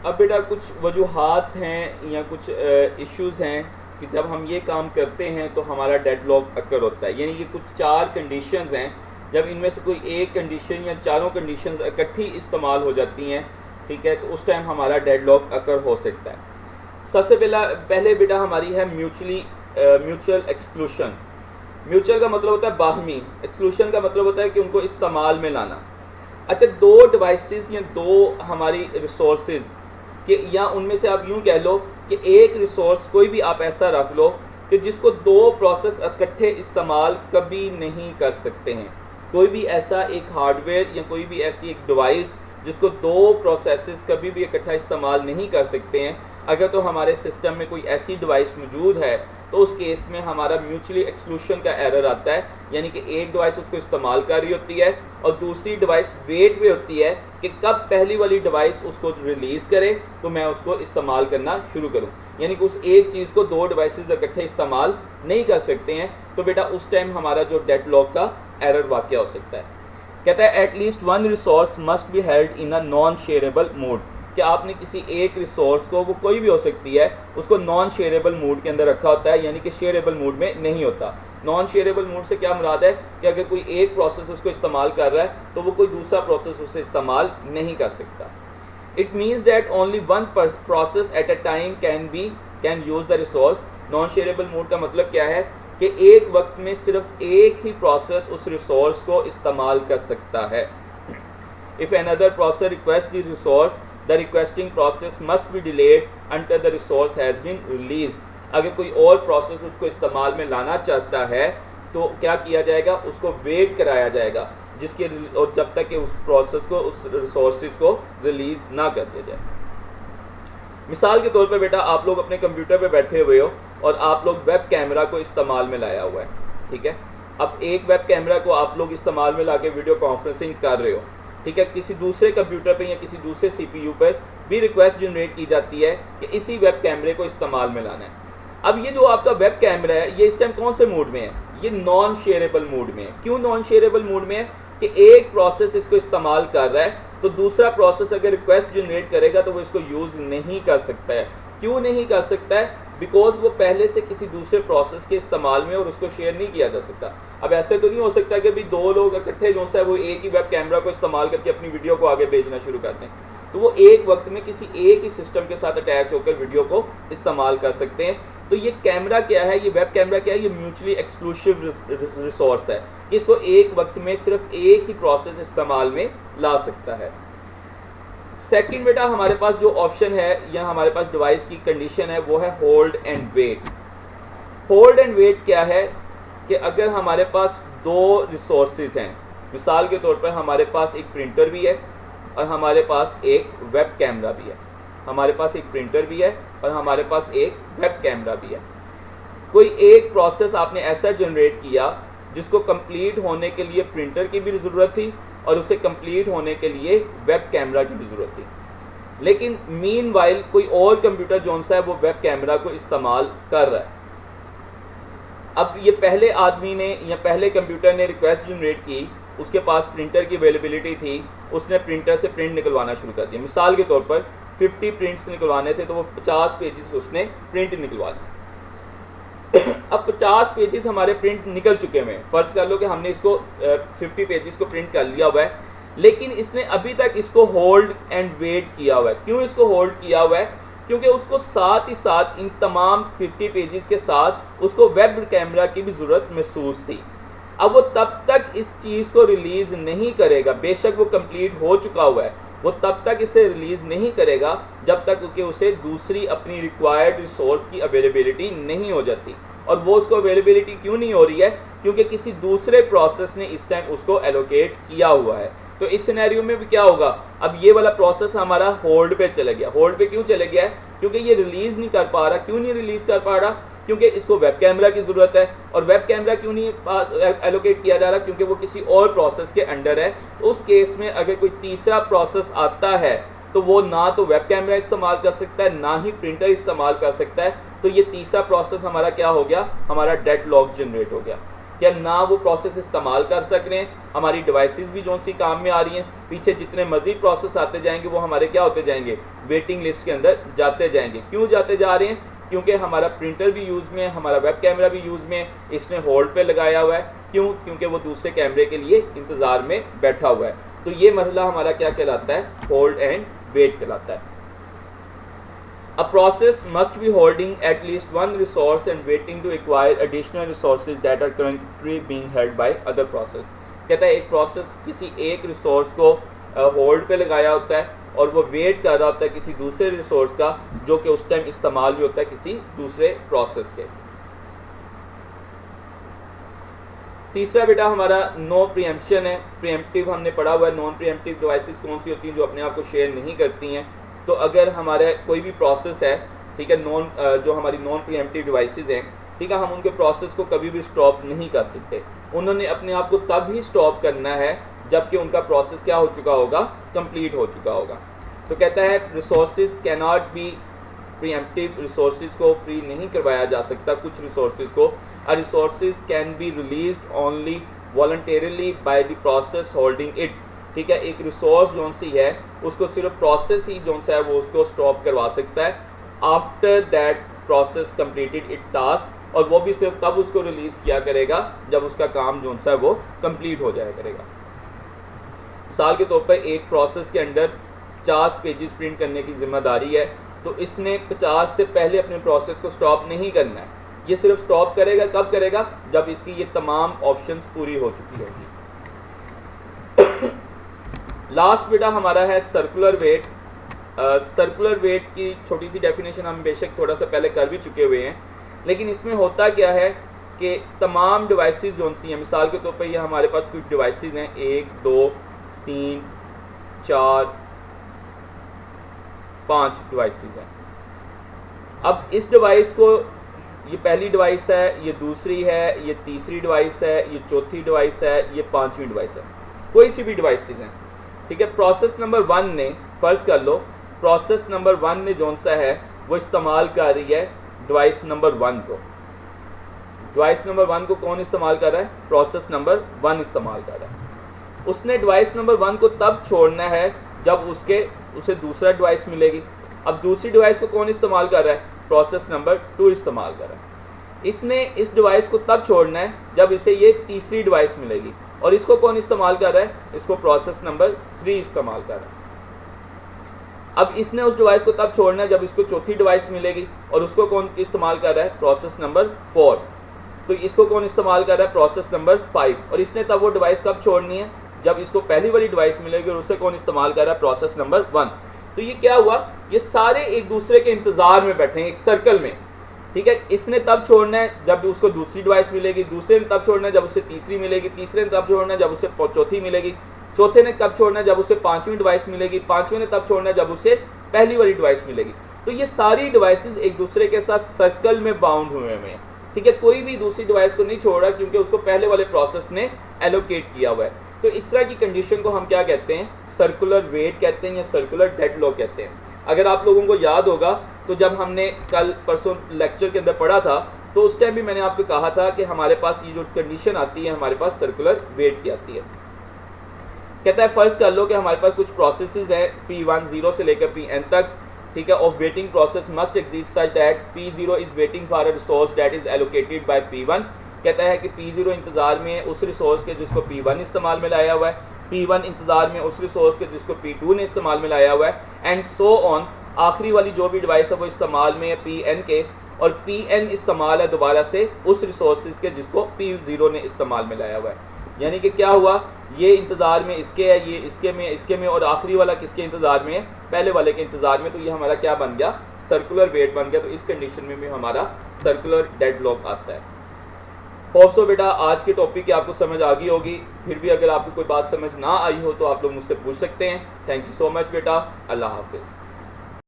अब बेटा कुछ वजूहात हैं या कुछ इश्यूज़ हैं कि जब हम ये काम करते हैं तो हमारा डेडलॉक अकर होता है। यानी ये कुछ 4 कंडीशंस हैं, जब इनमें से कोई एक कंडीशन या चारों कंडीशंस इकट्ठी इस्तेमाल हो जाती हैं, ठीक है, तो उस टाइम हमारा डेडलॉक अकर हो सकता है। सबसे पहले बेटा हमारी है म्यूचुअल एक्सक्लूशन। म्यूचुअल का मतलब होता है बाहमी, एक्सक्लूशन का मतलब होता है कि उनको इस्तेमाल में लाना। अच्छा, दो डिवाइसेस या दो हमारी रिसोर्सेज कि या उनमें से आप यूं कह लो कि एक रिसोर्स कोई भी आप ऐसा रख लो कि जिसको दो प्रोसेस इकट्ठे इस्तेमाल कभी नहीं कर सकते हैं। कोई भी ऐसा एक हार्डवेयर या कोई भी ऐसी एक डिवाइस जिसको दो प्रोसेसेस कभी भी इकट्ठा इस्तेमाल नहीं कर सकते हैं, अगर तो हमारे सिस्टम में कोई ऐसी डिवाइस मौजूद है तो उस केस में हमारा म्यूचुअली एक्सक्लूशन का एरर आता है। यानी कि एक डिवाइस उसको इस्तेमाल कर रही होती है और दूसरी डिवाइस वेट पे होती है कि कब पहली वाली डिवाइस उसको रिलीज़ करे तो मैं उसको इस्तेमाल करना शुरू करूं। यानी कि उस एक चीज़ को दो डिवाइसेस इकट्ठे इस्तेमाल नहीं कर सकते हैं, तो बेटा उस टाइम हमारा जो डेडलॉक का एरर वाक़या हो सकता है। कहता है at least one resource must be held in a non shareable mode, कि आपने किसी एक रिसोर्स को, वो कोई भी हो सकती है, उसको नॉन शेयरेबल मोड के अंदर रखा होता है, यानी कि शेयरेबल मोड में नहीं होता। नॉन शेयरेबल मोड से क्या मुराद है कि अगर कोई एक प्रोसेस उसको इस्तेमाल कर रहा है तो वो कोई दूसरा प्रोसेस उसे इस्तेमाल नहीं कर सकता। It means that only one process at a time can use the resource. Non shareable mode का मतलब क्या है कि एक वक्त में सिर्फ एक ही प्रोसेस उस रिसोर्स को इस्तेमाल कर सकता है। If another process request the resource, the requesting process must be delayed until the resource has been released. अगर कोई और प्रोसेस उसको इस्तेमाल में लाना चाहता है तो क्या किया जाएगा, उसको वेट कराया जाएगा जिसके, और जब तक कि उस प्रोसेस को, उस रिसोर्सेज को रिलीज़ ना कर दिया जाए। मिसाल के तौर पर बेटा आप लोग अपने कंप्यूटर पे बैठे हुए हो और आप लोग वेब कैमरा को इस्तेमाल में लाया हुआ है, ठीक है। अब एक वेब कैमरा को आप लोग इस्तेमाल में लाके वीडियो कॉन्फ्रेंसिंग कर रहे हो, ठीक है। किसी दूसरे कंप्यूटर पे या किसी दूसरे सीपीयू पर भी रिक्वेस्ट जनरेट की जाती है कि इसी वेब कैमरे को इस्तेमाल में लाना है। अब ये जो आपका वेब कैमरा है ये इस टाइम कौन से मोड में है, ये नॉन शेयरेबल मोड में है। क्यों नॉन शेयरेबल मोड में है कि एक प्रोसेस इसको इस्तेमाल कर रहा है तो दूसरा प्रोसेस अगर रिक्वेस्ट जनरेट करेगा तो वो इसको यूज़ नहीं कर सकता है। क्यों नहीं कर सकता है, बिकॉज वो पहले से किसी दूसरे प्रोसेस के इस्तेमाल में और उसको शेयर नहीं किया जा सकता। अब ऐसे तो नहीं हो सकता कि भी दो लोग इकट्ठे जो है वो एक ही वेब कैमरा को इस्तेमाल करके अपनी वीडियो को आगे भेजना शुरू करते हैं, तो वो एक वक्त में किसी एक ही सिस्टम के साथ अटैच होकर वीडियो को इस्तेमाल कर सकते हैं। तो ये कैमरा क्या है, ये वेब कैमरा क्या है, ये म्यूचुअली एक्सक्लूसिव रिसोर्स है, इसको एक वक्त में सिर्फ एक ही प्रोसेस इस्तेमाल में ला सकता है। सेकंड बेटा हमारे पास जो ऑप्शन है या हमारे पास डिवाइस की कंडीशन है वो है hold and wait. Hold and wait क्या है कि अगर हमारे पास दो रिसोर्सेज हैं, मिसाल के तौर पर हमारे पास एक प्रिंटर भी है और हमारे पास एक वेब कैमरा भी है, हमारे पास एक प्रिंटर भी है और हमारे पास एक वेब कैमरा भी है। कोई एक प्रोसेस आपने ऐसा जनरेट किया जिसको कंप्लीट होने के लिए प्रिंटर की भी ज़रूरत थी और उसे कंप्लीट होने के लिए वेब कैमरा की भी ज़रूरत थी, लेकिन मीनवाइल कोई और कंप्यूटर जो सा है वो वेब कैमरा को इस्तेमाल कर रहा है। अब ये पहले आदमी ने या पहले कंप्यूटर ने रिक्वेस्ट जनरेट की, उसके पास प्रिंटर की अवेलेबिलिटी थी, उसने प्रिंटर से प्रिंट निकलवाना शुरू कर दिया। मिसाल के तौर पर 50 प्रिंट्स निकलवाने थे तो वो 50 पेजेस उसने प्रिंट निकलवा लिए। अब 50 पेजेस हमारे प्रिंट निकल चुके हैं, फर्ज कर लो कि हमने इसको 50 पेजेस को प्रिंट कर लिया हुआ है, लेकिन इसने अभी तक इसको होल्ड एंड वेट किया हुआ है। क्यों इसको होल्ड किया हुआ है, क्योंकि उसको साथ ही साथ इन तमाम 50 पेजेस के साथ उसको वेब कैमरा की भी ज़रूरत महसूस थी। अब वो तब तक इस चीज़ को रिलीज़ नहीं करेगा, बेशक वो कंप्लीट हो चुका हुआ है, वो तब तक इसे रिलीज़ नहीं करेगा जब तक कि उसे दूसरी अपनी रिक्वायर्ड रिसोर्स की अवेलेबिलिटी नहीं हो जाती। और वो उसको अवेलेबिलिटी क्यों नहीं हो रही है, क्योंकि किसी दूसरे प्रोसेस ने इस टाइम उसको एलोकेट किया हुआ है। तो इस सिनेरियो में भी क्या होगा, अब ये वाला प्रोसेस हमारा होल्ड पे चले गया। होल्ड पे क्यों चले गया है, क्योंकि ये रिलीज़ नहीं कर पा रहा। क्यों नहीं रिलीज़ कर पा रहा, क्योंकि इसको वेब कैमरा की ज़रूरत है। और वेब कैमरा क्यों नहीं एलोकेट किया जा रहा, क्योंकि वो किसी और प्रोसेस के अंडर है। उस केस में अगर कोई तीसरा प्रोसेस आता है तो वो ना तो वेब कैमरा इस्तेमाल कर सकता है ना ही प्रिंटर इस्तेमाल कर सकता है। तो ये तीसरा प्रोसेस हमारा क्या हो गया, हमारा डेडलॉक जनरेट हो गया। कि ना वो प्रोसेस इस्तेमाल कर सक रहे हैं, हमारी डिवाइसेस भी जो सी काम में आ रही हैं, पीछे जितने मज़ीद प्रोसेस आते जाएंगे वो हमारे क्या होते जाएंगे, वेटिंग लिस्ट के अंदर जाते जाएंगे। क्यों जाते जा रहे हैं? क्योंकि हमारा प्रिंटर भी यूज़ में है, हमारा वेब कैमरा भी यूज़ में है, इसने होल्ड पे लगाया हुआ है। क्यों? क्योंकि वो दूसरे कैमरे के लिए इंतज़ार में बैठा हुआ है। तो ये मरहला हमारा क्या कहलाता है? होल्ड एंड वेट कहलाता है। A process must be holding at least one resource and waiting to acquire additional resources that are currently being held by other process। कहता है एक प्रोसेस किसी एक रिसोर्स को होल्ड पे लगाया होता है और वो वेट कर रहा होता है किसी दूसरे रिसोर्स का जो कि उस टाइम इस्तेमाल भी होता है किसी दूसरे प्रोसेस के। तीसरा बेटा हमारा नो प्रीएम्पशन है। प्रीएम्प्टिव हमने पढ़ा हुआ है। नॉन प्रीएम्प्टिव डिवाइसेस कौन सी होती हैं? जो अपने आप को शेयर नहीं करती हैं। तो अगर हमारे कोई भी प्रोसेस है, ठीक है, जो हमारी नॉन प्रीएम्प्टिव डिवाइसेस हैं, ठीक है, हम उनके प्रोसेस को कभी भी स्टॉप नहीं कर सकते। उन्होंने अपने आप को तब ही स्टॉप करना है जबकि उनका प्रोसेस क्या हो चुका होगा, कंप्लीट हो चुका होगा। तो कहता है resources cannot be preemptive, resources को फ्री नहीं करवाया जा सकता कुछ रिसोर्सेज को। Uh resources can be released only voluntarily by the process holding it. ठीक है, एक रिसोर्स जो सी है उसको सिर्फ प्रोसेस ही जो सा है वो उसको स्टॉप करवा सकता है after that process completed it task, और वो भी सिर्फ तब उसको रिलीज़ किया करेगा जब उसका काम जो सा है वो कंप्लीट हो जाया करेगा। मिसाल के तौर पर एक प्रोसेस के अंदर 50 पेजेस प्रिंट करने की जिम्मेदारी है, तो इसने 50 से पहले अपने प्रोसेस को स्टॉप नहीं करना है। ये सिर्फ स्टॉप करेगा कब करेगा? जब इसकी ये तमाम ऑप्शंस पूरी हो चुकी होगी। लास्ट बेटा हमारा है सर्कुलर वेट। सर्कुलर वेट की छोटी सी डेफिनेशन हम बेशक थोड़ा सा पहले कर भी चुके हुए हैं, लेकिन इसमें होता क्या है कि तमाम डिवाइसेस जो सी हैं, मिसाल के तौर पर ये हमारे पास कुछ डिवाइसेस हैं 1 2 3 4 5 डिवाइसेस हैं। अब इस डिवाइस को, ये पहली डिवाइस है, ये दूसरी है, ये तीसरी डिवाइस है, ये चौथी डिवाइस है, ये पांचवी डिवाइस है, कोई सी भी डिवाइसेस हैं, ठीक है। प्रोसेस नंबर 1 ने, फर्ज कर लो प्रोसेस नंबर 1 ने जो सा है वो इस्तेमाल कर रही है डिवाइस नंबर 1 को। डिवाइस नंबर 1 को कौन इस्तेमाल कर रहा है? प्रोसेस नंबर 1 इस्तेमाल कर रहा है। उसने डिवाइस नंबर 1 को तब छोड़ना है जब उसे दूसरा डिवाइस मिलेगी। अब दूसरी डिवाइस को कौन इस्तेमाल कर रहा है? प्रोसेस नंबर 2 इस्तेमाल कर रहा है। इसने इस डिवाइस को तब छोड़ना है जब इसे ये तीसरी डिवाइस मिलेगी, और इसको कौन इस्तेमाल कर रहा है? इसको प्रोसेस नंबर 3 इस्तेमाल कर रहा है। अब इसने उस डिवाइस को तब छोड़ना है जब इसको चौथी डिवाइस मिलेगी, और उसको कौन इस्तेमाल कर रहा है? Process number 4। तो इसको कौन इस्तेमाल कर रहा है? Process number 5। और इसने तब वो डिवाइस कब छोड़नी है? जब इसको पहली वाली डिवाइस मिलेगी, और उसे कौन इस्तेमाल कर रहा है? Process number 1। तो ये क्या हुआ? ये सारे एक दूसरे के इंतजार में बैठे हैं एक सर्कल में, ठीक है। इसने तब छोड़ना है जब उसको दूसरी डिवाइस मिलेगी, दूसरे ने तब छोड़ना है जब उसे तीसरी मिलेगी, तीसरे ने तब छोड़ना है जब उसे चौथी मिलेगी, चौथे ने तब छोड़ना है जब उसे पांचवीं डिवाइस मिलेगी, पांचवें ने तब छोड़ना है जब उसे पहली वाली डिवाइस मिलेगी। तो ये सारी डिवाइसेस एक दूसरे के साथ सर्कल में बाउंड हुए हैं, ठीक है। कोई भी दूसरी डिवाइस को नहीं छोड़ रहा क्योंकि उसको पहले वाले प्रोसेस ने एलोकेट किया हुआ है। तो इस तरह की कंडीशन को हम क्या कहते हैं? सर्कुलर वेट कहते हैं या सर्कुलर डेडलॉक कहते हैं। अगर आप लोगों को याद होगा तो जब हमने कल परसों लेक्चर के अंदर पढ़ा था तो उस टाइम भी मैंने आपको कहा था कि हमारे पास ये जो कंडीशन आती है हमारे पास सर्कुलर वेट की आती है। कहता है फर्ज कर लो कि हमारे पास कुछ प्रोसेसेस हैं P1 0 से लेकर Pn तक, ठीक है। Of waiting process must exist such that P0 is waiting for a resource that is allocated by P1। कहता है कि P0 इंतजार में उस रिसोर्स के जिसको P1 इस्तेमाल में लाया हुआ है, P1 इंतजार में उस रिसोर्स के जिसको P2 ने इस्तेमाल में लाया हुआ है, एंड सो ऑन। आखिरी वाली जो भी डिवाइस है वो इस्तेमाल में है Pn के, और Pn इस्तेमाल है दोबारा से उस रिसोर्सेज के जिसको P0 ने इस्तेमाल में लाया हुआ है। यानी कि क्या हुआ? ये इंतज़ार में इसके है, ये इसके में, और आखिरी वाला किसके इंतज़ार में है? पहले वाले के इंतज़ार में। तो ये हमारा क्या बन गया? सर्कुलर वेट बन गया। तो इस कंडीशन में भी हमारा सर्कुलर डेडलॉक आता है। होप सो बेटा आज के टॉपिक की आपको समझ आ गई होगी। फिर भी अगर आपको कोई बात समझ ना आई हो तो आप लोग मुझसे पूछ सकते हैं। थैंक यू सो मच बेटा। अल्लाह हाफिज़।